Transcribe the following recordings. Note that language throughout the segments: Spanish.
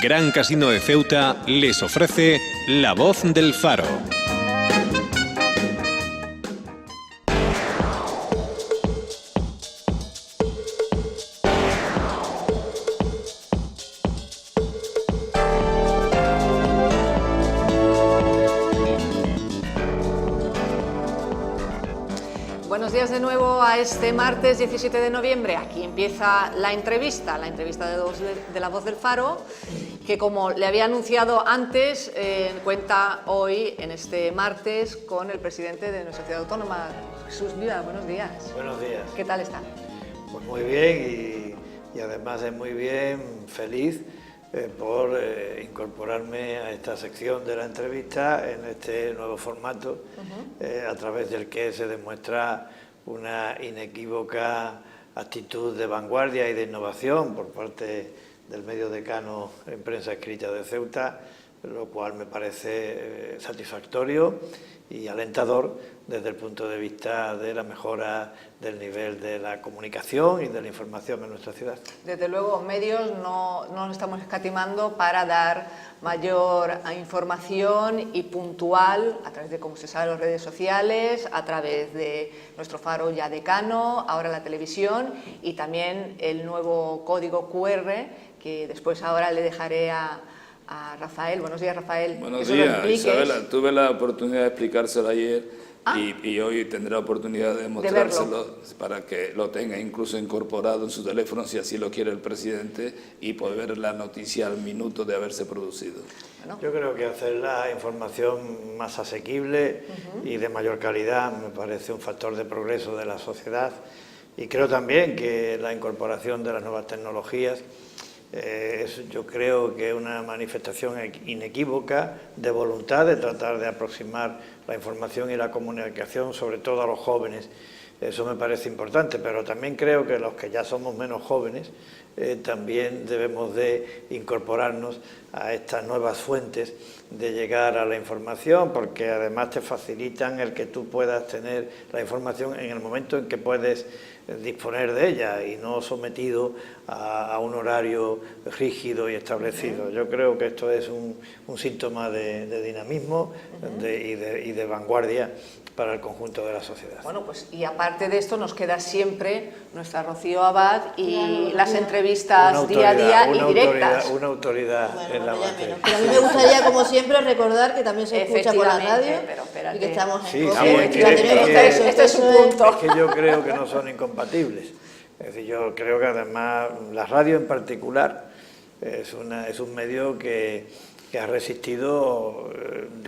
Gran Casino de Ceuta les ofrece La Voz del Faro. Buenos días de nuevo a este martes 17 de noviembre. Aquí empieza la entrevista de La Voz del Faro, que como le había anunciado antes, cuenta hoy, en este martes, con el presidente de nuestra ciudad autónoma, Jesús Viva. Buenos días. Buenos días. ¿Qué tal está? Pues muy bien y además es muy bien, feliz por incorporarme a esta sección de la entrevista en este nuevo formato, a través del que se demuestra una inequívoca actitud de vanguardia y de innovación por parte del medio decano en prensa escrita de Ceuta, lo cual me parece satisfactorio y alentador desde el punto de vista de la mejora del nivel de la comunicación y de la información en nuestra ciudad. Desde luego, medios no nos estamos escatimando para dar mayor información y puntual a través de, como se sabe, las redes sociales, a través de nuestro faro ya decano, ahora la televisión y también el nuevo código QR, que después ahora le dejaré a Rafael. Buenos días, Rafael. Buenos días, Isabela. Tuve la oportunidad de explicárselo ayer y hoy tendré la oportunidad de mostrárselo para que lo tenga incluso incorporado en su teléfono, si así lo quiere el presidente, y poder ver la noticia al minuto de haberse producido. Bueno, yo creo que hacer la información más asequible y de mayor calidad me parece un factor de progreso de la sociedad, y creo también que la incorporación de las nuevas tecnologías yo creo que es una manifestación inequívoca de voluntad de tratar de aproximar la información y la comunicación, sobre todo a los jóvenes. Eso me parece importante, pero también creo que los que ya somos menos jóvenes también debemos de incorporarnos a estas nuevas fuentes de llegar a la información, porque además te facilitan el que tú puedas tener la información en el momento en que puedes disponer de ella y no sometido a un horario rígido y establecido. Yo creo que esto es un síntoma de dinamismo y de vanguardia para el conjunto de la sociedad. Bueno, pues y aparte de esto nos queda siempre nuestra Rocío Abad y las entrevistas día a día y directas. Una autoridad en la materia. Pero a mí me gustaría, como siempre, recordar que también se escucha por la radio y que estamos en Este es un punto. Es que yo creo que no son incompatibles. Es decir, yo creo que además la radio en particular es un medio que ha resistido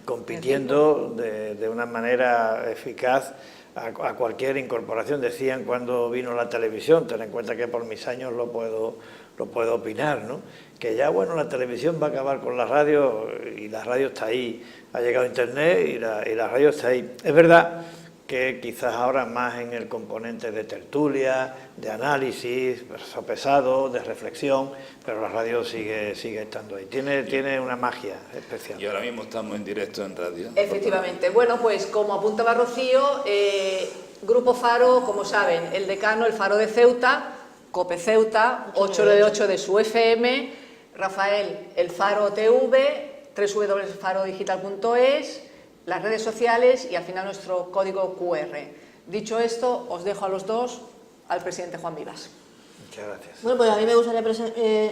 compitiendo de una manera eficaz a cualquier incorporación. Decían cuando vino la televisión, ten en cuenta que por mis años lo puedo opinar, ¿no? Que ya, bueno, la televisión va a acabar con la radio y la radio está ahí. Ha llegado Internet y la radio está ahí. Es verdad que quizás ahora más en el componente de tertulia, de análisis, sopesado, de reflexión, pero la radio sigue estando ahí. Tiene una magia especial. Y ahora mismo estamos en directo en radio. Efectivamente. Bueno, pues como apuntaba Rocío, Grupo Faro, como saben, el decano, el Faro de Ceuta, COPE Ceuta, 8 de 8 de su FM, Rafael, el Faro TV, www.farodigital.es, las redes sociales y al final nuestro código QR. Dicho esto, os dejo a los dos al presidente Juan Vivas. Muchas gracias. Bueno, pues a mí me gustaría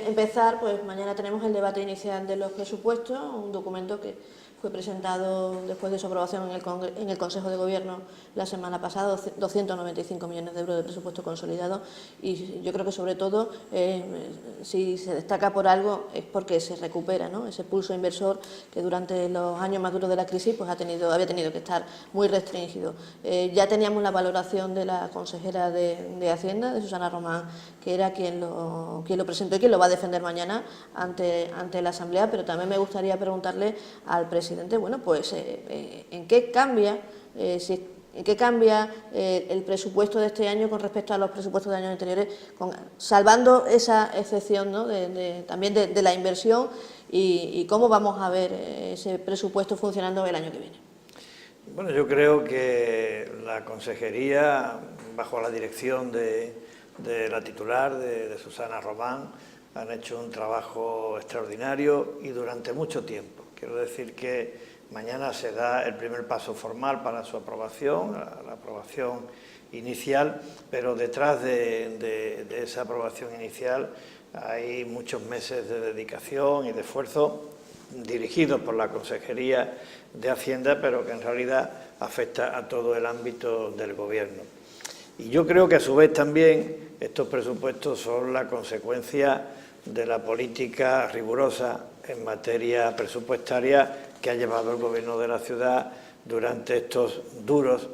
empezar, pues mañana tenemos el debate inicial de los presupuestos, un documento que fue presentado después de su aprobación en el Consejo de Gobierno la semana pasada, 295 millones de euros de presupuesto consolidado, y yo creo que sobre todo si se destaca por algo es porque se recupera, ¿no?, ese pulso inversor que durante los años más duros de la crisis pues había tenido que estar muy restringido. Ya teníamos la valoración de la consejera de Hacienda, de Susana Román, que era quien lo presentó y quien lo va a defender mañana ante la Asamblea, pero también me gustaría preguntarle al presidente, bueno, pues ¿en qué cambia el presupuesto de este año con respecto a los presupuestos de años anteriores, salvando esa excepción, ¿no?, también de la inversión, y cómo vamos a ver ese presupuesto funcionando el año que viene? Bueno, yo creo que la consejería, bajo la dirección de la titular, de Susana Román, han hecho un trabajo extraordinario y durante mucho tiempo. Quiero decir que mañana se da el primer paso formal para su aprobación, la aprobación inicial, pero detrás de esa aprobación inicial hay muchos meses de dedicación y de esfuerzo dirigidos por la Consejería de Hacienda, pero que en realidad afecta a todo el ámbito del Gobierno. Y yo creo que a su vez también estos presupuestos son la consecuencia de la política rigurosa en materia presupuestaria que ha llevado el Gobierno de la ciudad durante estos duros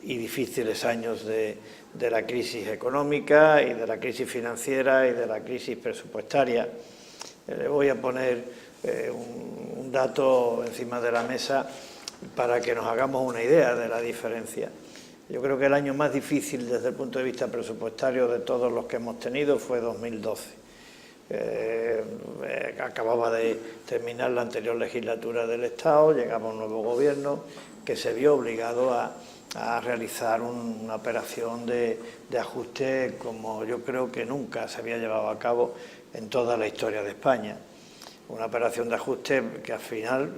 y difíciles años de la crisis económica y de la crisis financiera y de la crisis presupuestaria. Le voy a poner un dato encima de la mesa para que nos hagamos una idea de la diferencia. Yo creo que el año más difícil desde el punto de vista presupuestario de todos los que hemos tenido fue 2012. Acababa de terminar la anterior legislatura del Estado, llegaba un nuevo gobierno que se vio obligado a realizar una operación de ajuste como yo creo que nunca se había llevado a cabo en toda la historia de España. Una operación de ajuste que al final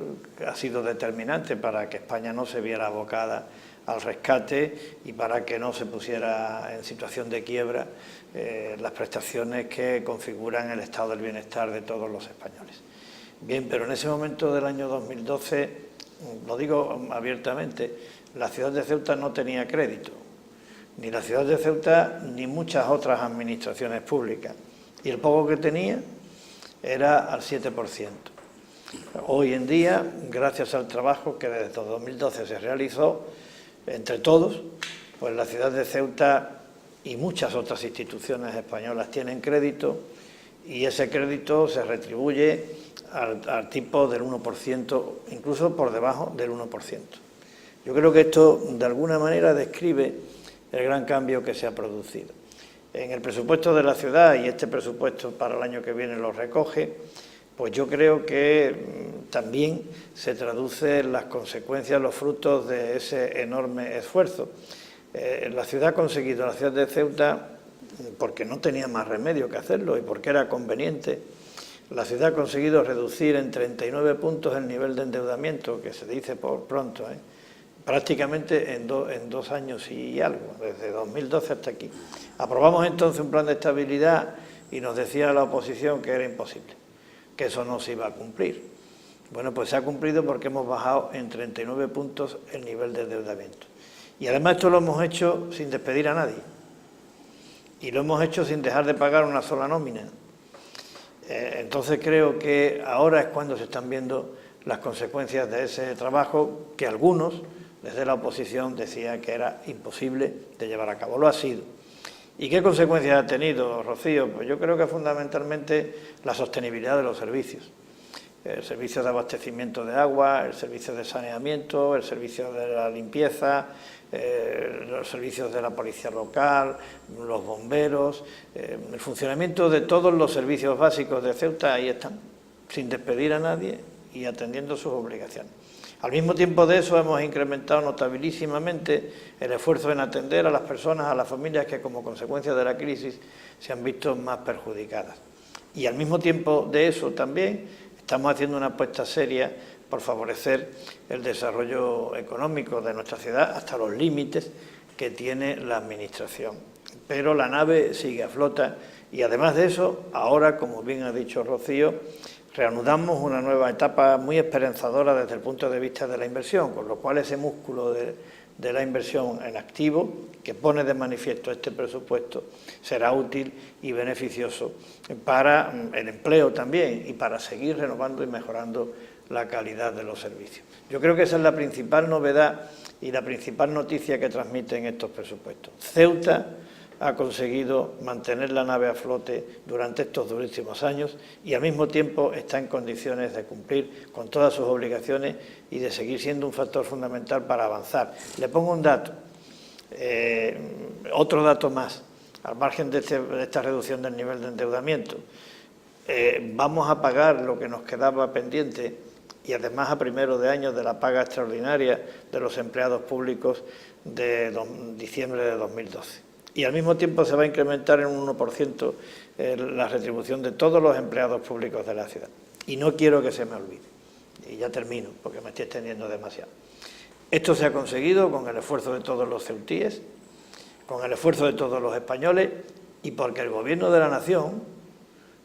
ha sido determinante para que España no se viera abocada al rescate y para que no se pusiera en situación de quiebra las prestaciones que configuran el estado del bienestar de todos los españoles. Bien, pero en ese momento del año 2012, lo digo abiertamente, la ciudad de Ceuta no tenía crédito, ni la ciudad de Ceuta ni muchas otras administraciones públicas, y el poco que tenía era al 7%. Hoy en día, gracias al trabajo que desde 2012 se realizó, entre todos, pues la ciudad de Ceuta y muchas otras instituciones españolas tienen crédito y ese crédito se retribuye al tipo del 1%, incluso por debajo del 1%. Yo creo que esto de alguna manera describe el gran cambio que se ha producido. En el presupuesto de la ciudad, y este presupuesto para el año que viene lo recoge, pues yo creo que también se traducen las consecuencias, los frutos de ese enorme esfuerzo. La ciudad ha conseguido, la ciudad de Ceuta, porque no tenía más remedio que hacerlo y porque era conveniente, la ciudad ha conseguido reducir en 39 puntos el nivel de endeudamiento, que se dice por pronto, prácticamente en dos años y algo, desde 2012 hasta aquí. Aprobamos entonces un plan de estabilidad y nos decía la oposición que era imposible, que eso no se iba a cumplir. Bueno, pues se ha cumplido porque hemos bajado en 39 puntos el nivel de endeudamiento. Y además esto lo hemos hecho sin despedir a nadie. Y lo hemos hecho sin dejar de pagar una sola nómina. Entonces creo que ahora es cuando se están viendo las consecuencias de ese trabajo que algunos, desde la oposición, decían que era imposible de llevar a cabo. Lo ha sido. ¿Y qué consecuencias ha tenido, Rocío? Pues yo creo que fundamentalmente la sostenibilidad de los servicios. El servicio de abastecimiento de agua, el servicio de saneamiento, el servicio de la limpieza, los servicios de la policía local, los bomberos, el funcionamiento de todos los servicios básicos de Ceuta, ahí están, sin despedir a nadie y atendiendo sus obligaciones. Al mismo tiempo de eso hemos incrementado notabilísimamente el esfuerzo en atender a las personas, a las familias que como consecuencia de la crisis se han visto más perjudicadas. Y al mismo tiempo de eso también estamos haciendo una apuesta seria por favorecer el desarrollo económico de nuestra ciudad hasta los límites que tiene la Administración. Pero la nave sigue a flota y además de eso, ahora, como bien ha dicho Rocío, reanudamos una nueva etapa muy esperanzadora desde el punto de vista de la inversión, con lo cual ese músculo de la inversión en activo que pone de manifiesto este presupuesto será útil y beneficioso para el empleo también y para seguir renovando y mejorando la calidad de los servicios. Yo creo que esa es la principal novedad y la principal noticia que transmiten estos presupuestos. Ceuta ha conseguido mantener la nave a flote durante estos durísimos años y al mismo tiempo está en condiciones de cumplir con todas sus obligaciones y de seguir siendo un factor fundamental para avanzar. Le pongo un dato, otro dato más, al margen de esta reducción del nivel de endeudamiento. Vamos a pagar lo que nos quedaba pendiente y además a primero de año de la paga extraordinaria de los empleados públicos de diciembre de 2012. Y al mismo tiempo se va a incrementar en un 1% la retribución de todos los empleados públicos de la ciudad. Y no quiero que se me olvide. Y ya termino, porque me estoy extendiendo demasiado. Esto se ha conseguido con el esfuerzo de todos los ceutíes, con el esfuerzo de todos los españoles y porque el Gobierno de la Nación,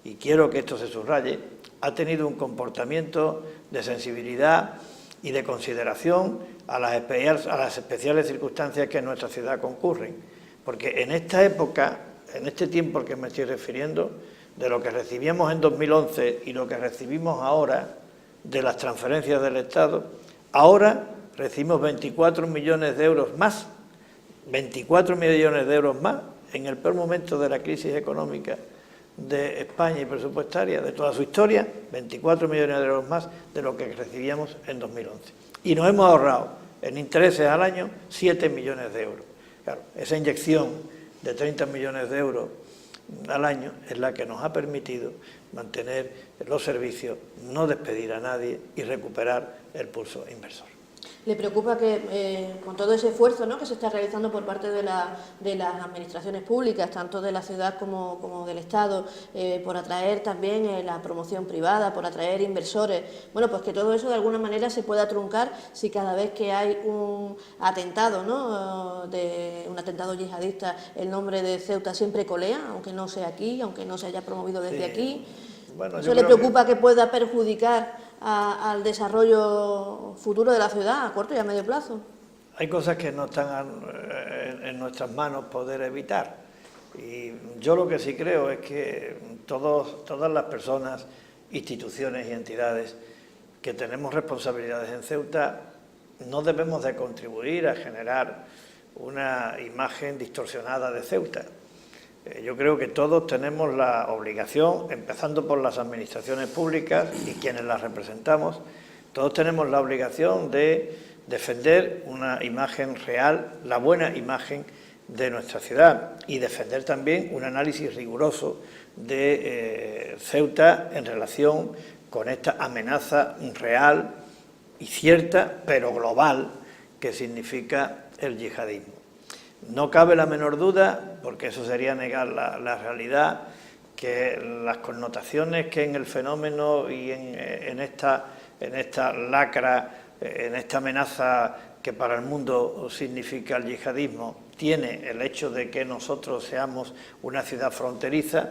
y quiero que esto se subraye, ha tenido un comportamiento de sensibilidad y de consideración a las especiales circunstancias que en nuestra ciudad concurren. Porque en esta época, en este tiempo al que me estoy refiriendo, de lo que recibíamos en 2011 y lo que recibimos ahora de las transferencias del Estado, ahora recibimos 24 millones de euros más, 24 millones de euros más en el peor momento de la crisis económica de España y presupuestaria de toda su historia, 24 millones de euros más de lo que recibíamos en 2011. Y nos hemos ahorrado en intereses al año 7 millones de euros. Claro, esa inyección de 30 millones de euros al año es la que nos ha permitido mantener los servicios, no despedir a nadie y recuperar el pulso inversor. ¿Le preocupa que con todo ese esfuerzo, ¿no?, que se está realizando por parte de las administraciones públicas, tanto de la ciudad como del Estado, por atraer también la promoción privada, por atraer inversores, bueno, pues que todo eso de alguna manera se pueda truncar si cada vez que hay un atentado, ¿no?, un atentado yihadista, el nombre de Ceuta siempre colea, aunque no sea aquí, aunque no se haya promovido desde aquí? Bueno, ¿Eso le preocupa que pueda perjudicar al desarrollo futuro de la ciudad a corto y a medio plazo? Hay cosas que no están en nuestras manos poder evitar. Y yo lo que sí creo es que todas las personas, instituciones y entidades que tenemos responsabilidades en Ceuta no debemos de contribuir a generar una imagen distorsionada de Ceuta. Yo creo que todos tenemos la obligación, empezando por las administraciones públicas y quienes las representamos, todos tenemos la obligación de defender una imagen real, la buena imagen de nuestra ciudad y defender también un análisis riguroso de Ceuta en relación con esta amenaza real y cierta, pero global, que significa el yihadismo. No cabe la menor duda, porque eso sería negar la realidad, que las connotaciones que en el fenómeno y en esta lacra, en esta amenaza que para el mundo significa el yihadismo, tiene el hecho de que nosotros seamos una ciudad fronteriza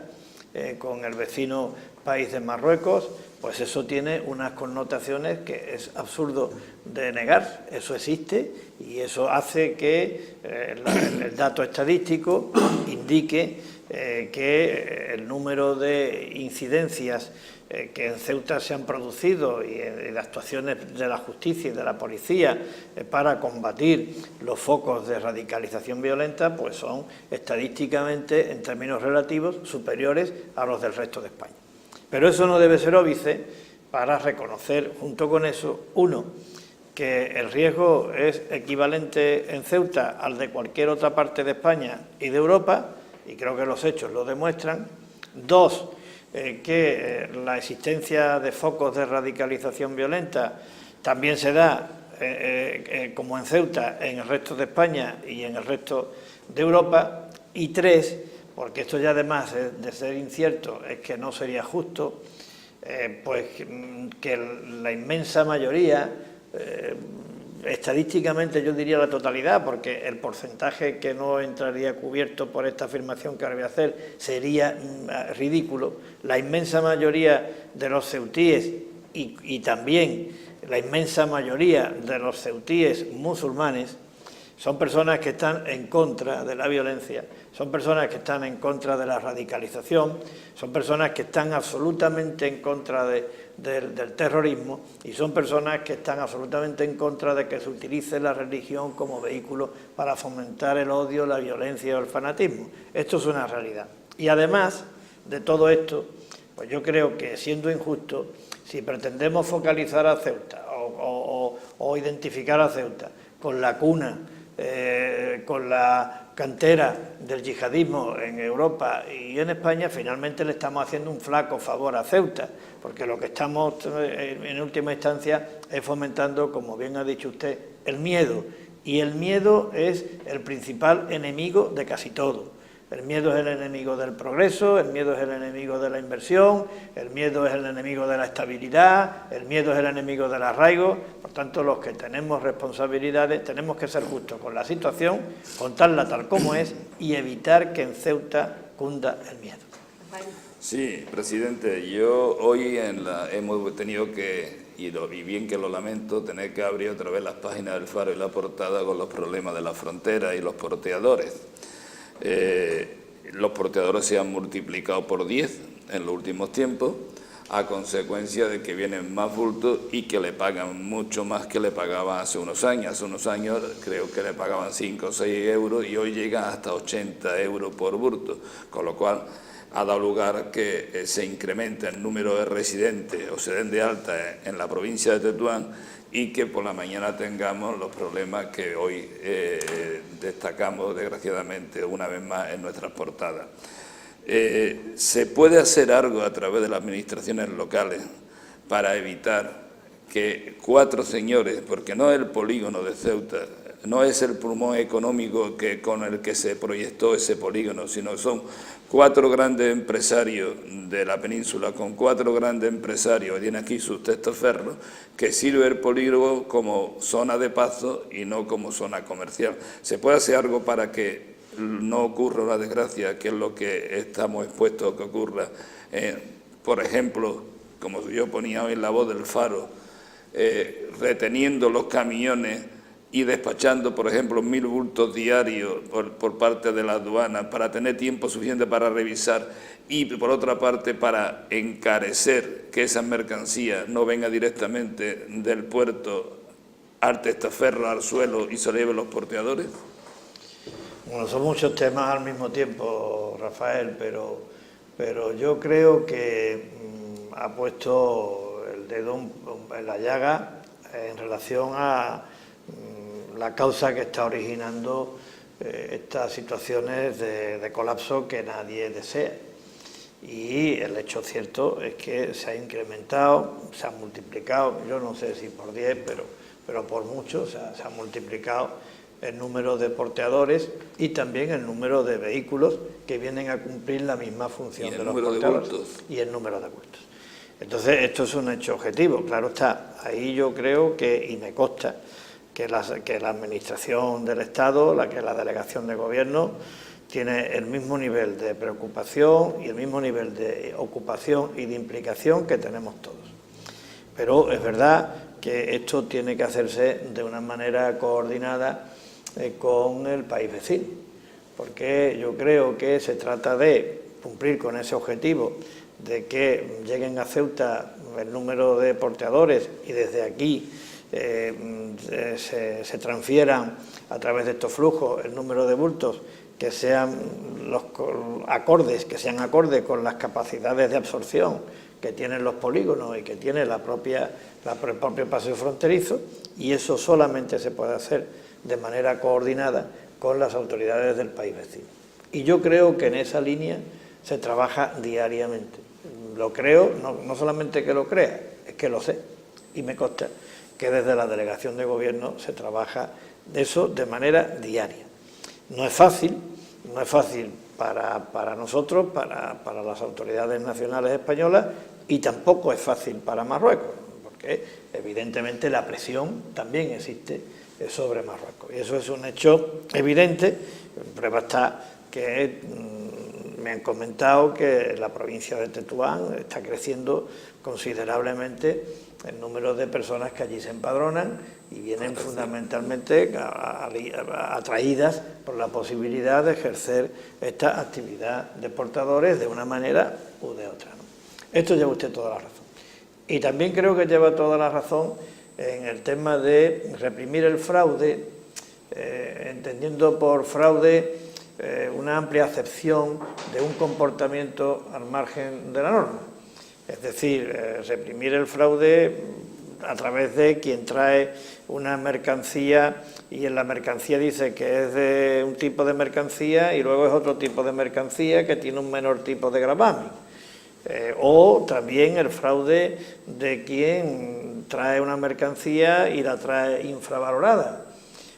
con el vecino país de Marruecos, pues eso tiene unas connotaciones que es absurdo de negar. Eso existe y eso hace que el dato estadístico indique que el número de incidencias que en Ceuta se han producido y de actuaciones de la justicia y de la policía para combatir los focos de radicalización violenta, pues son estadísticamente, en términos relativos, superiores a los del resto de España. Pero eso no debe ser óbice para reconocer, junto con eso, uno, que el riesgo es equivalente en Ceuta al de cualquier otra parte de España y de Europa, y creo que los hechos lo demuestran. Dos, que la existencia de focos de radicalización violenta también se da, como en Ceuta, en el resto de España y en el resto de Europa. Y tres, porque esto ya además de ser incierto es que no sería justo, pues que la inmensa mayoría, estadísticamente yo diría la totalidad, porque el porcentaje que no entraría cubierto por esta afirmación que ahora voy a hacer sería ridículo, la inmensa mayoría de los ceutíes y también la inmensa mayoría de los ceutíes musulmanes son personas que están en contra de la violencia, son personas que están en contra de la radicalización, son personas que están absolutamente en contra del terrorismo y son personas que están absolutamente en contra de que se utilice la religión como vehículo para fomentar el odio, la violencia o el fanatismo. Esto es una realidad. Y además de todo esto, pues yo creo que siendo injusto, si pretendemos focalizar a Ceuta o identificar a Ceuta con la cuna, con la cantera del yihadismo en Europa y en España, finalmente le estamos haciendo un flaco favor a Ceuta, porque lo que estamos en última instancia es fomentando, como bien ha dicho usted, el miedo, y el miedo es el principal enemigo de casi todo. El miedo es el enemigo del progreso, el miedo es el enemigo de la inversión, el miedo es el enemigo de la estabilidad, el miedo es el enemigo del arraigo. Por tanto, los que tenemos responsabilidades tenemos que ser justos con la situación, contarla tal como es y evitar que en Ceuta cunda el miedo. Sí, presidente, yo hoy hemos tenido que, y bien que lo lamento, tener que abrir otra vez las páginas del Faro y la portada con los problemas de la frontera y los porteadores. Los porteadores se han multiplicado por 10 en los últimos tiempos, a consecuencia de que vienen más bultos y que le pagan mucho más que le pagaban hace unos años. Hace unos años creo que le pagaban 5 o 6 euros y hoy llegan hasta 80 euros por bulto, con lo cual ha dado lugar a que se incremente el número de residentes o se den de alta en la provincia de Tetuán y que por la mañana tengamos los problemas que hoy destacamos desgraciadamente una vez más en nuestras portadas. ¿Se puede hacer algo a través de las administraciones locales para evitar que 4 señores, porque no es el polígono de Ceuta, no es el pulmón económico con el que se proyectó ese polígono, sino son 4 grandes empresarios de la península, con 4 grandes empresarios, tiene aquí sus testaferros, que sirve el polígono como zona de paso y no como zona comercial? ¿Se puede hacer algo para que no ocurra una desgracia, que es lo que estamos expuestos a que ocurra? Por ejemplo, como yo ponía hoy en La Voz del Faro, reteniendo los camiones y despachando, por ejemplo, 1000 bultos diarios por parte de la aduana para tener tiempo suficiente para revisar y, por otra parte, para encarecer que esa mercancía no venga directamente del puerto al testaferro, al suelo y se lo lleven los porteadores? Bueno, son muchos temas al mismo tiempo, Rafael, pero yo creo que ha puesto el dedo en la llaga en relación a la causa que está originando estas situaciones de colapso que nadie desea. Y el hecho cierto es que se ha incrementado, se ha multiplicado, yo no sé si por 10, pero por mucho, o sea, se ha multiplicado el número de porteadores y también el número de vehículos que vienen a cumplir la misma función de los porteadores. Y el número de bultos. Entonces, esto es un hecho objetivo, claro está. Ahí yo creo que, y me consta, que la Administración del Estado, la Delegación de Gobierno, tiene el mismo nivel de preocupación y el mismo nivel de ocupación y de implicación que tenemos todos. Pero es verdad que esto tiene que hacerse de una manera coordinada con el país vecino, porque yo creo que se trata de cumplir con ese objetivo de que lleguen a Ceuta el número de porteadores y desde aquí se transfieran a través de estos flujos el número de bultos que sean acordes con las capacidades de absorción que tienen los polígonos y que tiene el propio paseo fronterizo, y eso solamente se puede hacer de manera coordinada con las autoridades del país vecino. Y yo creo que en esa línea se trabaja diariamente. Lo creo, no solamente que lo crea, es que lo sé, y me consta que desde la Delegación de Gobierno se trabaja eso de manera diaria. No es fácil para nosotros, para las autoridades nacionales españolas, y tampoco es fácil para Marruecos, porque evidentemente la presión también existe sobre Marruecos. Y eso es un hecho evidente. Prueba está que me han comentado que la provincia de Tetuán está creciendo considerablemente el número de personas que allí se empadronan y vienen fundamentalmente atraídas por la posibilidad de ejercer esta actividad de portadores de una manera u de otra, ¿no? Esto lleva usted toda la razón. Y también creo que lleva toda la razón en el tema de reprimir el fraude, entendiendo por fraude una amplia acepción de un comportamiento al margen de la norma. Es decir, reprimir el fraude a través de quien trae una mercancía y en la mercancía dice que es de un tipo de mercancía y luego es otro tipo de mercancía que tiene un menor tipo de gravamen. O también el fraude de quien trae una mercancía y la trae infravalorada.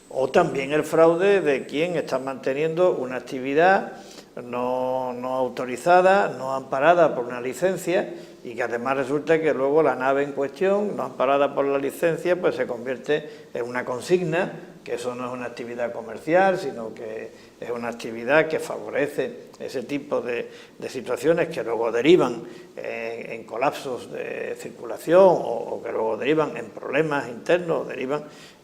O también el fraude de quien está manteniendo una actividad no autorizada, no amparada por una licencia, y que además resulta que luego la nave en cuestión, no amparada por la licencia, pues se convierte en una consigna, que eso no es una actividad comercial, sino que es una actividad que favorece ese tipo de situaciones que luego derivan en colapsos de circulación o que luego derivan en problemas internos,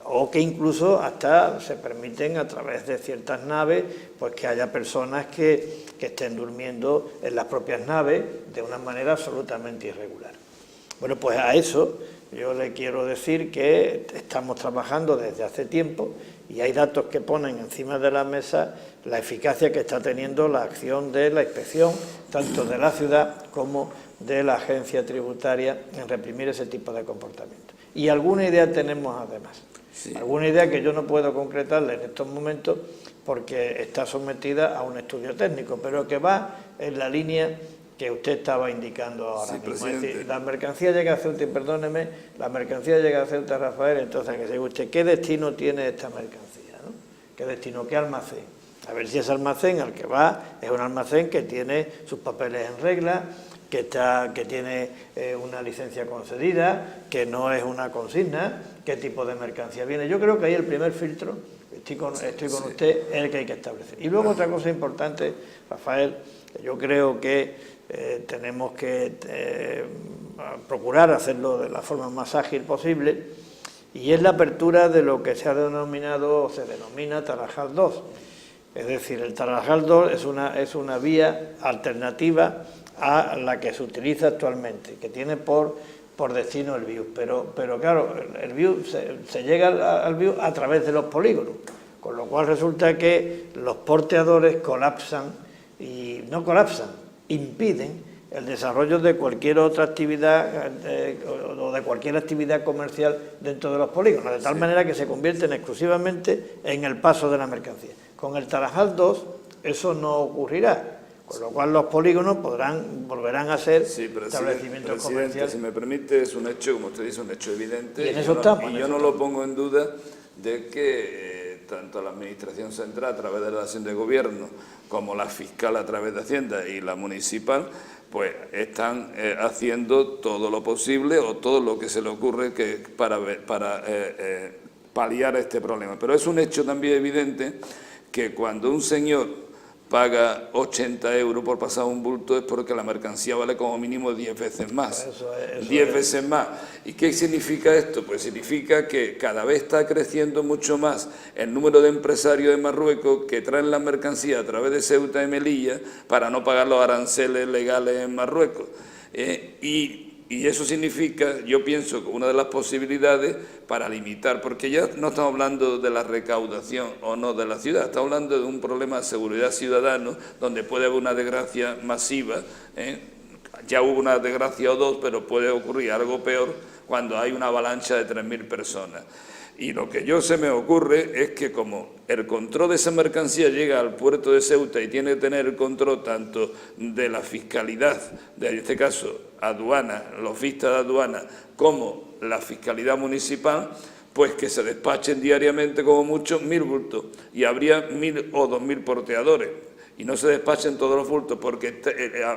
o que incluso hasta se permiten a través de ciertas naves pues que haya personas que estén durmiendo en las propias naves de una manera absolutamente irregular. Bueno, pues a eso yo le quiero decir que estamos trabajando desde hace tiempo y hay datos que ponen encima de la mesa la eficacia que está teniendo la acción de la inspección, tanto de la ciudad como de la agencia tributaria, en reprimir ese tipo de comportamientos. Y alguna idea tenemos además. Sí. Alguna idea que yo no puedo concretarle en estos momentos porque está sometida a un estudio técnico, pero que va en la línea que usted estaba indicando ahora mismo. Presidente. Es decir, la mercancía llega a Ceuta, y perdóneme, la mercancía llega a Ceuta, Rafael, entonces que se usted, ¿qué destino tiene esta mercancía? ¿No? ¿Qué destino, qué almacén? A ver si ese almacén al que va es un almacén que tiene sus papeles en regla, que tiene una licencia concedida, que no es una consigna, qué tipo de mercancía viene. Yo creo que ahí el primer filtro, estoy con usted, es el que hay que establecer. Y luego otra cosa importante, Rafael, yo creo que tenemos que procurar hacerlo de la forma más ágil posible, y es la apertura de lo que se ha denominado o se denomina Tarajal 2. Es decir, el Tarajal 2 es una vía alternativa a la que se utiliza actualmente, que tiene por destino el BIU. Pero claro, el BIU se llega al BIU a través de los polígonos, con lo cual resulta que los porteadores colapsan, y no colapsan, impiden el desarrollo de cualquier otra actividad o de cualquier actividad comercial dentro de los polígonos, de tal manera que se convierten exclusivamente en el paso de la mercancía. Con el Tarajal 2 eso no ocurrirá, con lo cual los polígonos volverán a ser establecimientos comerciales. Si me permite, es un hecho, como usted dice, un hecho evidente. Y en eso estamos. Y yo no lo pongo en duda de que tanto la Administración Central a través de la acción de Gobierno como la fiscal a través de Hacienda y la municipal pues están haciendo todo lo posible o todo lo que se le ocurre para paliar este problema. Pero es un hecho también evidente que cuando un señor paga 80 euros por pasar un bulto es porque la mercancía vale como mínimo 10 veces más. 10 veces más. ¿Y qué significa esto? Pues significa que cada vez está creciendo mucho más el número de empresarios de Marruecos que traen la mercancía a través de Ceuta y Melilla para no pagar los aranceles legales en Marruecos. Y eso significa, yo pienso, que una de las posibilidades para limitar, porque ya no estamos hablando de la recaudación o no de la ciudad, estamos hablando de un problema de seguridad ciudadano, donde puede haber una desgracia masiva, ya hubo una desgracia o dos, pero puede ocurrir algo peor cuando hay una avalancha de 3.000 personas. Y lo que se me ocurre es que como el control de esa mercancía llega al puerto de Ceuta y tiene que tener el control tanto de la fiscalidad, en este caso aduana, los fiscales de aduana, como la fiscalidad municipal, pues que se despachen diariamente como mucho 1.000 bultos y habría 1.000 o 2.000 porteadores. Y no se despachen todos los bultos porque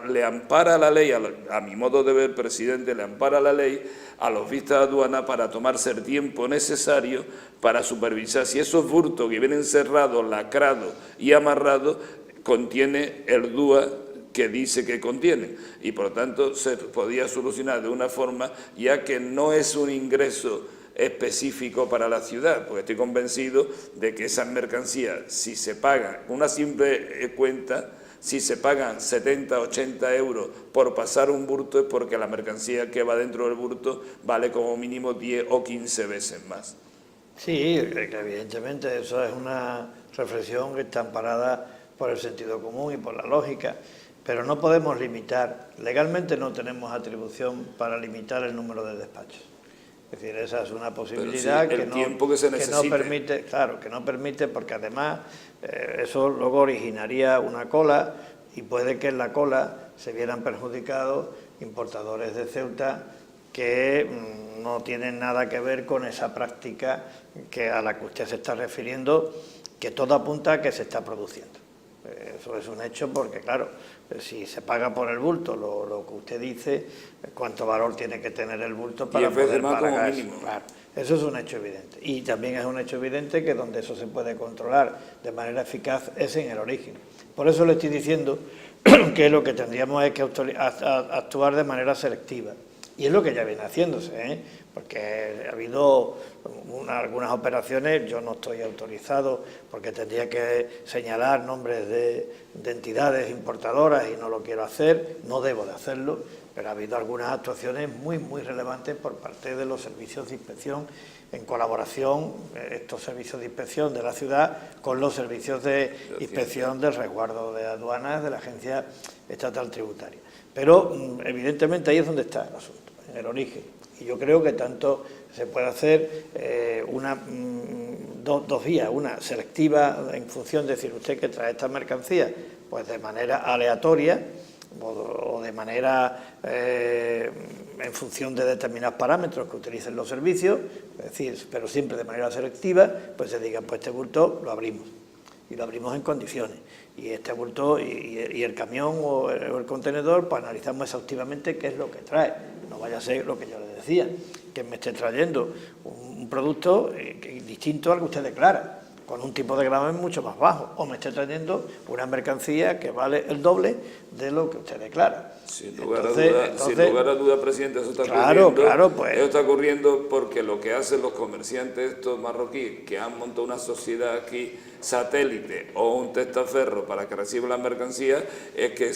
le ampara la ley, a mi modo de ver, presidente, le ampara la ley a los fiscales de aduana para tomarse el tiempo necesario para supervisar si esos bultos que vienen cerrados, lacrados y amarrados contiene el DUA que dice que contienen. Y por lo tanto se podía solucionar de una forma, ya que no es un ingreso específico para la ciudad, porque estoy convencido de que esas mercancías, si se pagan una simple cuenta, si se pagan 70, 80 euros por pasar un bulto, es porque la mercancía que va dentro del bulto vale como mínimo 10 o 15 veces más. Sí, evidentemente eso es una reflexión que está amparada por el sentido común y por la lógica, pero no podemos limitar, legalmente no tenemos atribución para limitar el número de despachos. Es decir, esa es una posibilidad que no permite, claro, que no permite, porque además eso luego originaría una cola y puede que en la cola se vieran perjudicados importadores de Ceuta que no tienen nada que ver con esa práctica a la que usted se está refiriendo, que todo apunta a que se está produciendo. Eso es un hecho porque, claro, si se paga por el bulto lo que usted dice, cuánto valor tiene que tener el bulto para poder pagar eso. Claro, eso es un hecho evidente. Y también es un hecho evidente que donde eso se puede controlar de manera eficaz es en el origen. Por eso le estoy diciendo que lo que tendríamos es que actuar de manera selectiva. Y es lo que ya viene haciéndose, porque ha habido algunas operaciones, yo no estoy autorizado porque tendría que señalar nombres de entidades importadoras y no lo quiero hacer, no debo de hacerlo, pero ha habido algunas actuaciones muy relevantes por parte de los servicios de inspección en colaboración, estos servicios de inspección de la ciudad con los servicios de inspección del resguardo de aduanas de la Agencia Estatal Tributaria. Pero evidentemente ahí es donde está el asunto, en el origen. Y yo creo que tanto se puede hacer dos vías, una selectiva en función de decir usted que trae esta mercancía, pues de manera aleatoria o de manera en función de determinados parámetros que utilicen los servicios, es decir, pero siempre de manera selectiva, pues se diga, pues este bulto lo abrimos. Y lo abrimos en condiciones. Y este bulto y el camión o el contenedor, pues analizamos exhaustivamente qué es lo que trae. No vaya a ser lo que yo le decía, que me esté trayendo un producto distinto al que usted declara, con un tipo de gravamen mucho más bajo, o me esté trayendo una mercancía que vale el doble de lo que usted declara. Sin lugar a duda, presidente, eso está ocurriendo. Claro, pues. Eso está ocurriendo porque lo que hacen los comerciantes estos marroquíes, que han montado una sociedad aquí satélite o un testaferro para que reciba la mercancía, es que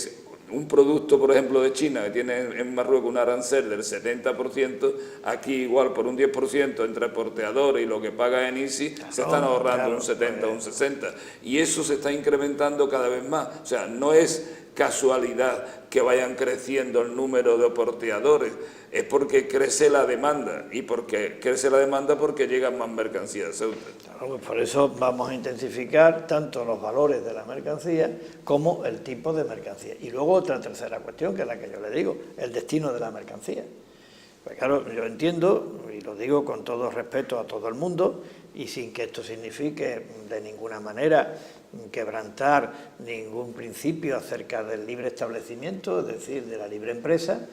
un producto, por ejemplo, de China, que tiene en Marruecos un arancel del 70%, aquí igual por un 10% entre porteadores y lo que paga en ICI, se están ahorrando un 70 o un 60%. Y eso se está incrementando cada vez más. O sea, no es casualidad que vayan creciendo el número de porteadores, es porque crece la demanda, y porque crece la demanda porque llegan más mercancías a Ceuta. Claro, pues por eso vamos a intensificar tanto los valores de la mercancía como el tipo de mercancía. Y luego otra tercera cuestión, que es la que yo le digo, el destino de la mercancía. Pues claro, yo entiendo, y lo digo con todo respeto a todo el mundo, y sin que esto signifique de ninguna manera quebrantar ningún principio acerca del libre establecimiento, es decir, de la libre empresa.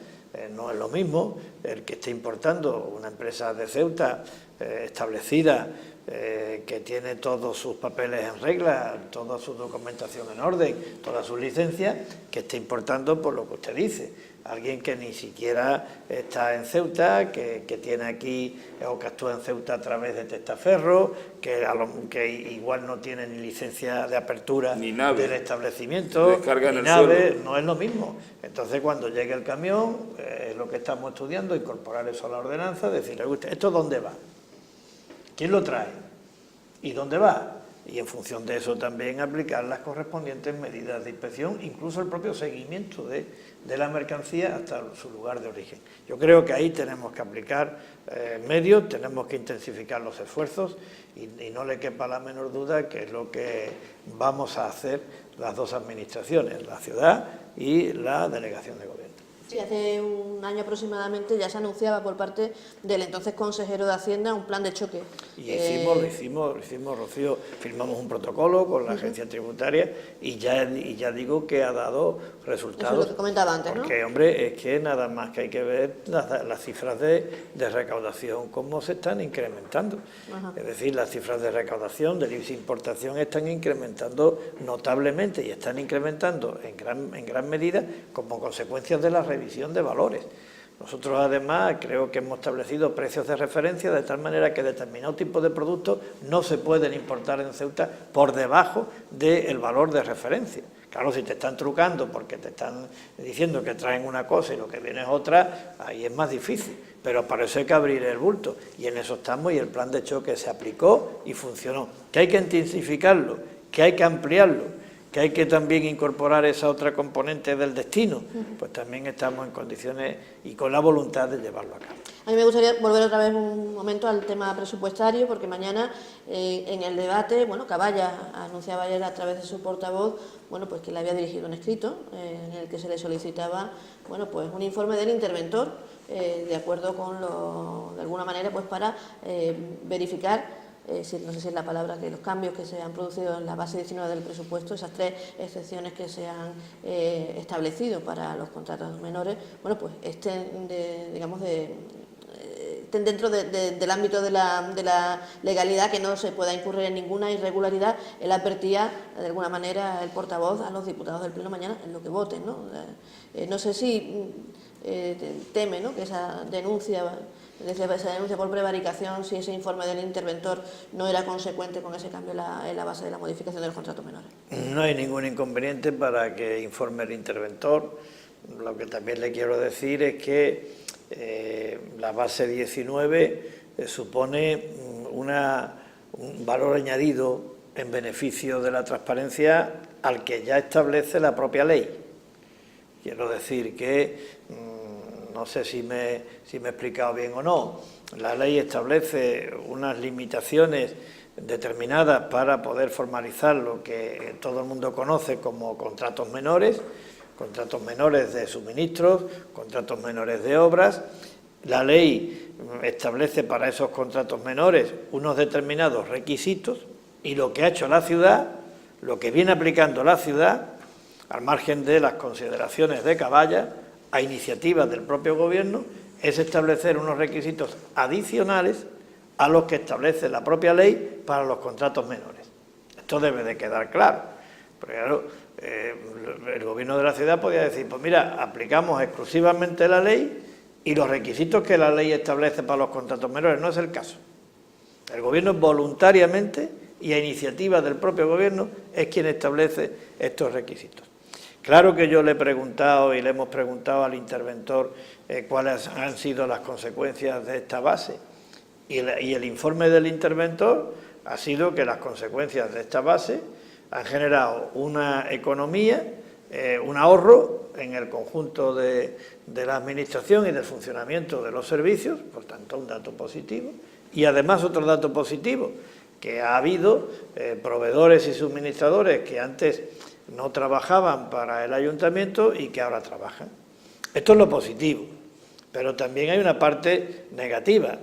No es lo mismo el que esté importando una empresa de Ceuta establecida, que tiene todos sus papeles en regla, toda su documentación en orden, todas sus licencias, que esté importando por lo que usted dice. Alguien que ni siquiera está en Ceuta, que tiene aquí o que actúa en Ceuta a través de testaferro, que igual no tiene ni licencia de apertura ni nave del establecimiento, ni nave, no es lo mismo. Entonces, cuando llegue el camión, es lo que estamos estudiando, incorporar eso a la ordenanza, decirle, ¿esto dónde va? ¿Quién lo trae? ¿Y dónde va? Y en función de eso también aplicar las correspondientes medidas de inspección, incluso el propio seguimiento de la mercancía hasta su lugar de origen. Yo creo que ahí tenemos que aplicar medios, tenemos que intensificar los esfuerzos y no le quepa la menor duda que es lo que vamos a hacer las dos administraciones, la ciudad y la delegación de gobierno. Sí, hace un año aproximadamente ya se anunciaba por parte del entonces consejero de Hacienda un plan de choque. Y lo hicimos, Rocío, firmamos un protocolo con la agencia tributaria y ya digo que ha dado resultados. Eso es lo que comentaba antes, ¿no? Porque, hombre, es que nada más que hay que ver las cifras de recaudación, cómo se están incrementando. Ajá. Es decir, las cifras de recaudación del IBS importación están incrementando notablemente y están incrementando en gran medida como consecuencia de la revisión de valores. Nosotros además creo que hemos establecido precios de referencia de tal manera que determinado tipo de productos no se pueden importar en Ceuta por debajo del valor de referencia. Claro, si te están trucando porque te están diciendo que traen una cosa y lo que viene es otra, ahí es más difícil. Pero para eso hay que abrir el bulto y en eso estamos y el plan de choque se aplicó y funcionó. Que hay que intensificarlo, que hay que ampliarlo, que hay que también incorporar esa otra componente del destino, pues también estamos en condiciones y con la voluntad de llevarlo a cabo. A mí me gustaría volver otra vez un momento al tema presupuestario, porque mañana en el debate, bueno, Caballa anunciaba ayer a través de su portavoz, bueno, pues que le había dirigido un escrito en el que se le solicitaba, bueno, pues un informe del interventor, de acuerdo con de alguna manera, pues para verificar no sé si es la palabra, que los cambios que se han producido en la base 19 del presupuesto, esas 3 excepciones que se han establecido para los contratos menores, bueno, pues estén, estén dentro del ámbito de la legalidad, que no se pueda incurrir en ninguna irregularidad. Él advertía, de alguna manera, el portavoz a los diputados del Pleno mañana en lo que voten, ¿no? No sé si teme, ¿no?, que esa denuncia por prevaricación, si ese informe del interventor no era consecuente con ese cambio en la base de la modificación de los contratos menores. No hay ningún inconveniente para que informe el interventor. Lo que también le quiero decir es que la base 19 supone un valor añadido en beneficio de la transparencia al que ya establece la propia ley. Quiero decir que, no sé si me he explicado bien o no, la ley establece unas limitaciones determinadas para poder formalizar lo que todo el mundo conoce como contratos menores de suministros, contratos menores de obras. La ley establece para esos contratos menores unos determinados requisitos, y lo que ha hecho la ciudad, lo que viene aplicando la ciudad, al margen de las consideraciones de Caballa, a iniciativa del propio Gobierno, es establecer unos requisitos adicionales a los que establece la propia ley para los contratos menores. Esto debe de quedar claro, porque claro, el Gobierno de la ciudad podía decir, pues mira, aplicamos exclusivamente la ley y los requisitos que la ley establece para los contratos menores. No es el caso. El Gobierno voluntariamente y a iniciativa del propio Gobierno es quien establece estos requisitos. Claro que yo le he preguntado y le hemos preguntado al interventor cuáles han sido las consecuencias de esta base, y el informe del interventor ha sido que las consecuencias de esta base han generado una economía, un ahorro en el conjunto de la Administración y del funcionamiento de los servicios, por tanto un dato positivo, y además otro dato positivo, que ha habido proveedores y suministradores que antes no trabajaban para el ayuntamiento y que ahora trabajan. Esto es lo positivo, pero también hay una parte negativa.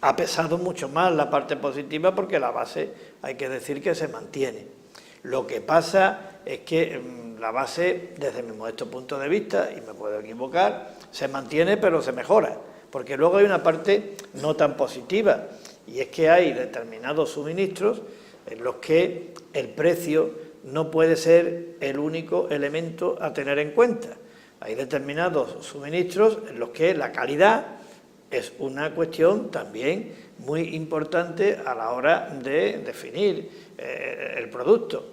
Ha pesado mucho más la parte positiva porque la base, hay que decir que se mantiene. Lo que pasa es que la base, desde mi modesto punto de vista, y me puedo equivocar, se mantiene pero se mejora, porque luego hay una parte no tan positiva, y es que hay determinados suministros en los que el precio no puede ser el único elemento a tener en cuenta. Hay determinados suministros en los que la calidad es una cuestión también muy importante a la hora de definir el producto.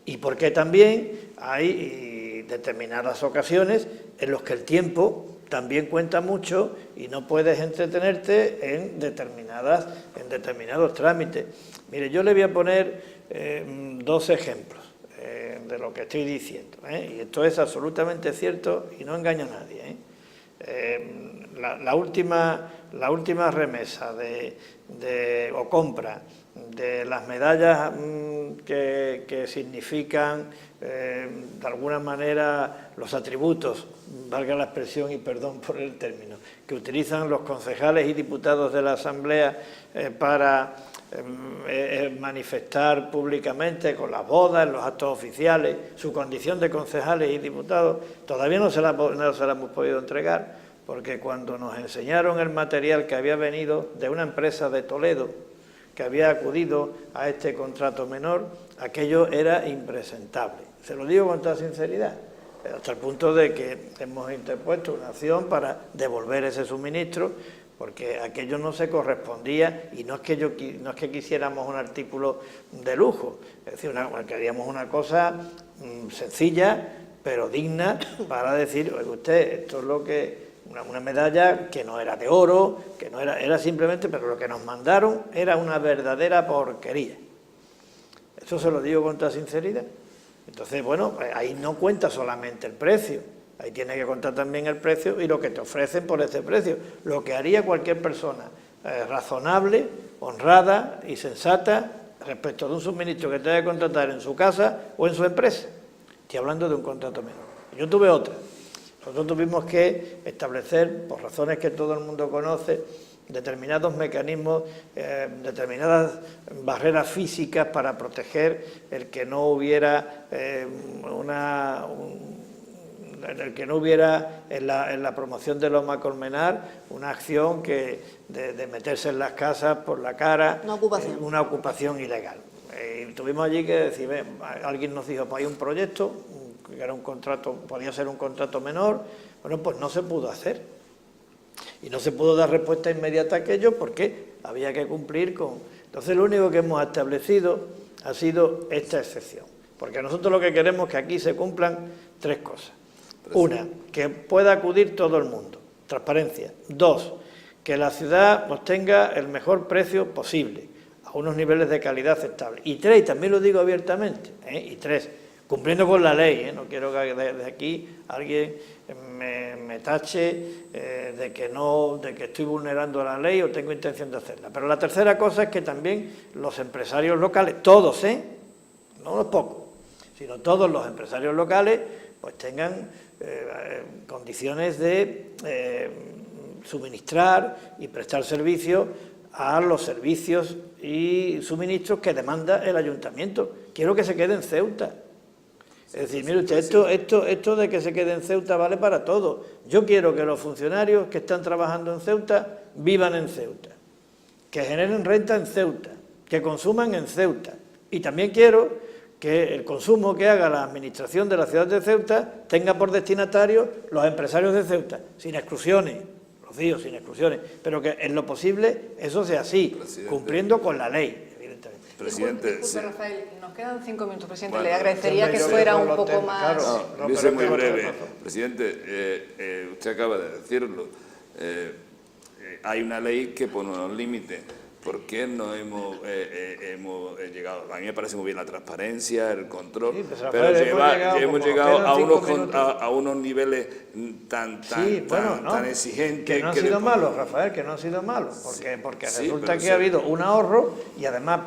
Y porque también hay determinadas ocasiones en las que el tiempo también cuenta mucho y no puedes entretenerte en determinados trámites. Mire, yo le voy a poner 2 ejemplos de lo que estoy diciendo, y esto es absolutamente cierto y no engaña a nadie. La última remesa o compra de las medallas que significan de alguna manera los atributos, valga la expresión y perdón por el término, que utilizan los concejales y diputados de la Asamblea para manifestar públicamente con las bodas, en los actos oficiales, su condición de concejales y diputados, todavía no se la hemos podido entregar, porque cuando nos enseñaron el material que había venido de una empresa de Toledo, que había acudido a este contrato menor, aquello era impresentable. Se lo digo con toda sinceridad, hasta el punto de que hemos interpuesto una acción para devolver ese suministro, porque aquello no se correspondía, y no es que quisiéramos un artículo de lujo, es decir, queríamos una cosa sencilla, pero digna, para decir, oye, usted, esto es lo que... Una medalla que no era de oro, que no era simplemente, pero lo que nos mandaron era una verdadera porquería. Eso se lo digo con toda sinceridad. Entonces, bueno, ahí no cuenta solamente el precio, ahí tiene que contar también el precio y lo que te ofrecen por ese precio, lo que haría cualquier persona razonable, honrada y sensata respecto de un suministro que tenga que contratar en su casa o en su empresa. Estoy hablando de un contrato menor. Yo tuve otra. Nosotros tuvimos que establecer, por razones que todo el mundo conoce, determinados mecanismos, determinadas barreras físicas para proteger el que no hubiera en la promoción del Loma Colmenar una acción de meterse en las casas por la cara, una ocupación ilegal. Tuvimos allí que decir, alguien nos dijo, pues hay un proyecto, que era un contrato, podía ser un contrato menor, bueno, pues no se pudo hacer. Y no se pudo dar respuesta inmediata a aquello porque había que cumplir con... Entonces lo único que hemos establecido ha sido esta excepción, porque nosotros lo que queremos es que aquí se cumplan 3 cosas. Una, que pueda acudir todo el mundo, transparencia. 2, que la ciudad obtenga el mejor precio posible, a unos niveles de calidad aceptables. Y 3, y también lo digo abiertamente, y 3, cumpliendo con la ley, no quiero que desde aquí alguien me tache de que estoy vulnerando la ley o tengo intención de hacerla. Pero la tercera cosa es que también los empresarios locales, todos, no los pocos, sino todos los empresarios locales, pues tengan condiciones de suministrar y prestar servicio a los servicios y suministros que demanda el ayuntamiento. Quiero que se quede en Ceuta. Es decir, mire usted, esto de que se quede en Ceuta vale para todo. Yo quiero que los funcionarios que están trabajando en Ceuta vivan en Ceuta, que generen renta en Ceuta, que consuman en Ceuta. Y también quiero que el consumo que haga la administración de la ciudad de Ceuta tenga por destinatarios los empresarios de Ceuta, sin exclusiones, Rocío, sin exclusiones, pero que en lo posible eso sea así, presidente, cumpliendo con la ley, evidentemente. Presidente, disculpe, Rafael, nos quedan 5 minutos, presidente, le agradecería que fuera un poco más... Claro, voy a ser muy breve. Presidente, usted acaba de decirlo, hay una ley que pone unos límites. ¿Por qué no hemos llegado? A mí me parece muy bien la transparencia, el control, sí, pero hemos llegado a unos niveles tan exigentes. Que no ha sido malo, Rafael, que no ha sido malo, porque resulta que ha habido un ahorro y además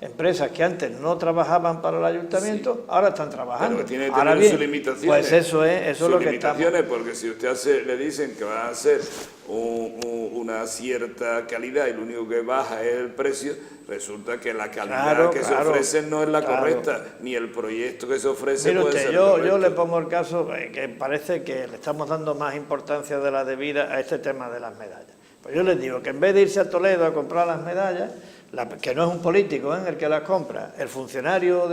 empresas que antes no trabajaban para el ayuntamiento, ahora están trabajando. Pero tiene que tener sus limitaciones. Pues eso es lo que estamos... Porque si usted le dicen que van a hacer una cierta calidad y lo único que baja es el precio, resulta que la calidad se ofrece no es la correcta, ni el proyecto que se ofrece puede ser correcto. Yo le pongo el caso que parece que le estamos dando más importancia de la debida a este tema de las medallas. Pues yo les digo que en vez de irse a Toledo a comprar las medallas, que no es un político el que las compra, el funcionario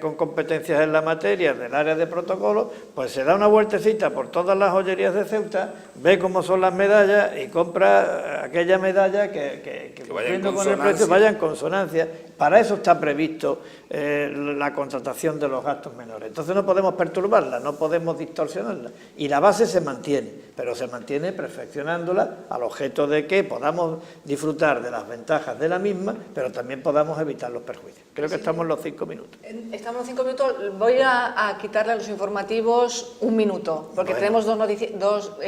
con competencias en la materia del área de protocolo, pues se da una vueltecita por todas las joyerías de Ceuta, ve cómo son las medallas y compra aquella medalla que cumpliendo con el precio vaya en consonancia. Para eso está previsto la contratación de los gastos menores. Entonces no podemos perturbarla, no podemos distorsionarla. Y la base se mantiene, pero se mantiene perfeccionándola al objeto de que podamos disfrutar de las ventajas de la misma, pero también podamos evitar los perjuicios. Creo que estamos en los 5 minutos. Estamos en 5 minutos. Voy a quitarle a los informativos 1 minuto, porque tenemos dos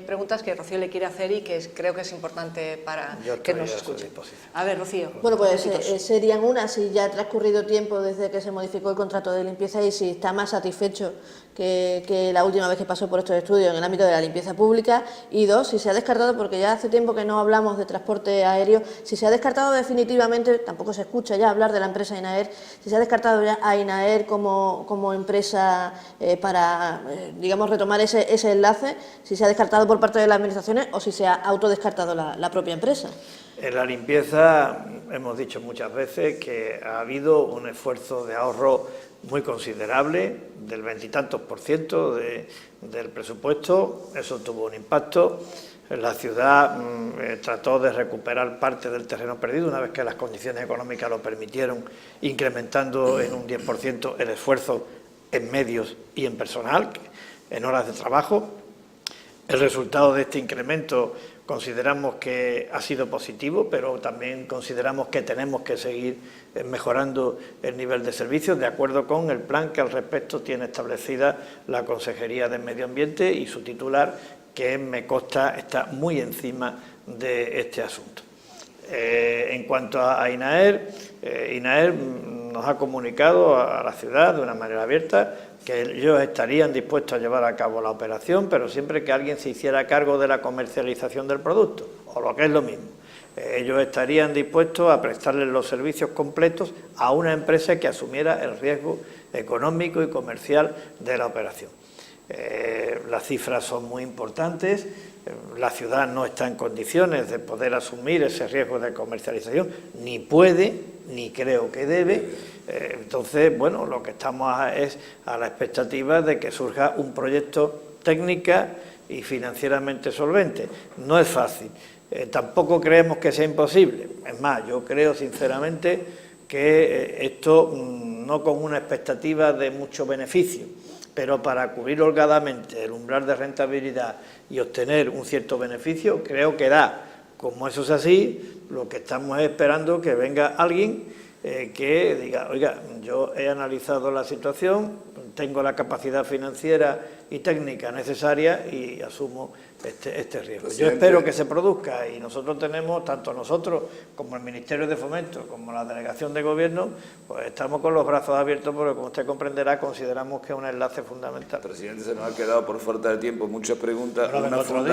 preguntas que Rocío le quiere hacer y que creo que es importante para que nos escuche. A ver, Rocío. Bueno, pues serían unas, si ya ha transcurrido tiempo desde que se modificó el contrato de limpieza y si está más satisfecho que la última vez que pasó por estos estudios en el ámbito de la limpieza pública, y 2, si se ha descartado, porque ya hace tiempo que no hablamos de transporte aéreo, si se ha descartado definitivamente, tampoco se escucha ya hablar de la empresa INAER, si se ha descartado ya a INAER como empresa para, digamos, retomar ese enlace, si se ha descartado por parte de las administraciones o si se ha autodescartado la propia empresa. En la limpieza hemos dicho muchas veces que ha habido un esfuerzo de ahorro muy considerable, del 20 y tantos % del presupuesto. Eso tuvo un impacto. La ciudad trató de recuperar parte del terreno perdido una vez que las condiciones económicas lo permitieron, incrementando en un 10% el esfuerzo en medios y en personal, en horas de trabajo. El resultado de este incremento consideramos que ha sido positivo, pero también consideramos que tenemos que seguir mejorando el nivel de servicios de acuerdo con el plan que al respecto tiene establecida la Consejería de Medio Ambiente y su titular, que me consta está muy encima de este asunto. En cuanto a INAER, INAER nos ha comunicado a la ciudad de una manera abierta que ellos estarían dispuestos a llevar a cabo la operación, pero siempre que alguien se hiciera cargo de la comercialización del producto, o lo que es lo mismo. Ellos estarían dispuestos a prestarles los servicios completos a una empresa que asumiera el riesgo económico y comercial de la operación. Las cifras son muy importantes, la ciudad no está en condiciones de poder asumir ese riesgo de comercialización, ni puede, ni creo que debe. Entonces, bueno, lo que estamos es a la expectativa de que surja un proyecto técnica y financieramente solvente. No es fácil, tampoco creemos que sea imposible. Es más, yo creo sinceramente que esto no con una expectativa de mucho beneficio, pero para cubrir holgadamente el umbral de rentabilidad y obtener un cierto beneficio, creo que da. Como eso es así, lo que estamos esperando que venga alguien que diga, oiga, yo he analizado la situación, tengo la capacidad financiera y técnica necesaria y asumo este riesgo. Yo espero que se produzca y nosotros tenemos, tanto nosotros como el Ministerio de Fomento, como la Delegación de Gobierno, pues estamos con los brazos abiertos porque, como usted comprenderá, consideramos que es un enlace fundamental. Presidente, se nos ha quedado por falta de tiempo muchas preguntas. Bueno, otro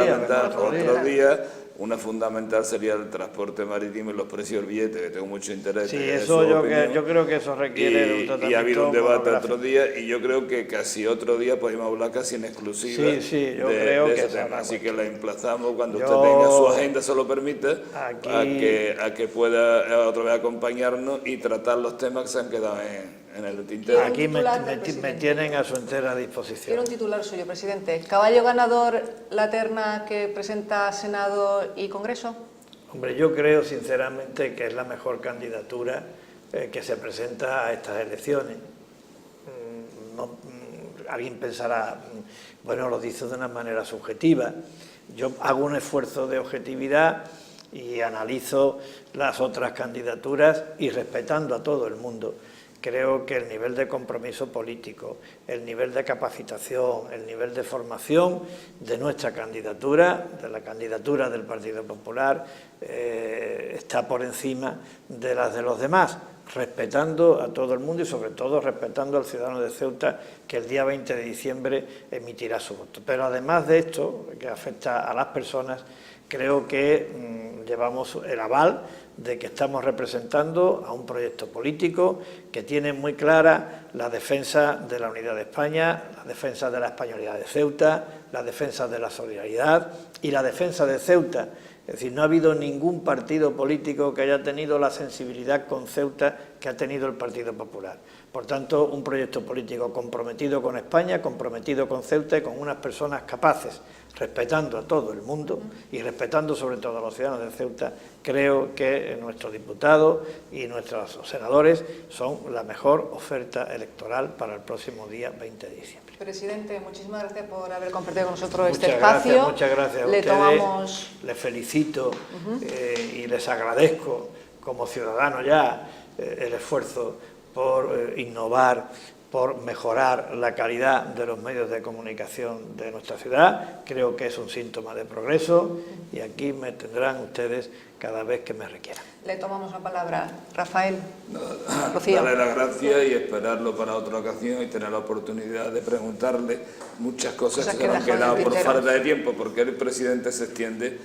día. Una fundamental sería el transporte marítimo y los precios del billete, que tengo mucho interés. Sí, eso yo creo que eso requiere de un tratamiento. Y ha habido un debate otro día y yo creo que casi otro día podemos hablar casi en exclusiva yo creo que ese tema. Así que la emplazamos cuando usted tenga su agenda, se lo permite, a que pueda otra vez acompañarnos y tratar los temas que se han quedado en el tintero. Aquí me tienen a su entera disposición. Quiero un titular suyo, presidente. ¿Caballo ganador la terna que presenta Senado y Congreso? Hombre, yo creo sinceramente que es la mejor candidatura que se presenta a estas elecciones. Alguien pensará, bueno, lo dice de una manera subjetiva. Yo hago un esfuerzo de objetividad y analizo las otras candidaturas y respetando a todo el mundo. Creo que el nivel de compromiso político, el nivel de capacitación, el nivel de formación de nuestra candidatura, de la candidatura del Partido Popular, está por encima de las de los demás, respetando a todo el mundo y sobre todo respetando al ciudadano de Ceuta que el día 20 de diciembre emitirá su voto. Pero además de esto, que afecta a las personas, creo que llevamos el aval de que estamos representando a un proyecto político que tiene muy clara la defensa de la unidad de España, la defensa de la españolidad de Ceuta, la defensa de la solidaridad y la defensa de Ceuta. Es decir, no ha habido ningún partido político que haya tenido la sensibilidad con Ceuta que ha tenido el Partido Popular. Por tanto, un proyecto político comprometido con España, comprometido con Ceuta y con unas personas capaces, respetando a todo el mundo y respetando sobre todo a los ciudadanos de Ceuta. Creo que nuestros diputados y nuestros senadores son la mejor oferta electoral para el próximo día 20 de diciembre. Presidente, muchísimas gracias por haber compartido con nosotros este espacio. Muchas gracias a ustedes. Les felicito y les agradezco como ciudadano ya el esfuerzo por innovar, por mejorar la calidad de los medios de comunicación de nuestra ciudad. Creo que es un síntoma de progreso y aquí me tendrán ustedes cada vez que me requieran. Le tomamos la palabra. Rafael. Rocío. Darle las gracias y esperarlo para otra ocasión y tener la oportunidad de preguntarle muchas cosas que nos han quedado por falta de tiempo, porque el presidente se extiende,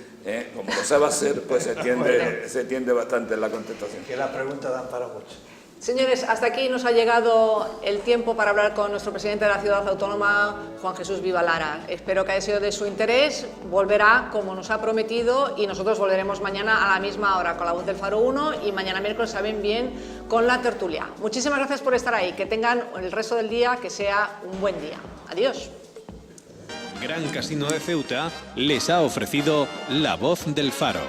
como lo sabe hacer, pues se extiende bastante en la contestación. Que las preguntas dan para mucho. Señores, hasta aquí nos ha llegado el tiempo para hablar con nuestro presidente de la Ciudad Autónoma, Juan Jesús Vivalara. Espero que haya sido de su interés. Volverá como nos ha prometido y nosotros volveremos mañana a la misma hora con La Voz del Faro 1 y mañana miércoles, saben bien, con La Tertulia. Muchísimas gracias por estar ahí. Que tengan el resto del día, que sea un buen día. Adiós. Gran Casino de Ceuta les ha ofrecido La Voz del Faro.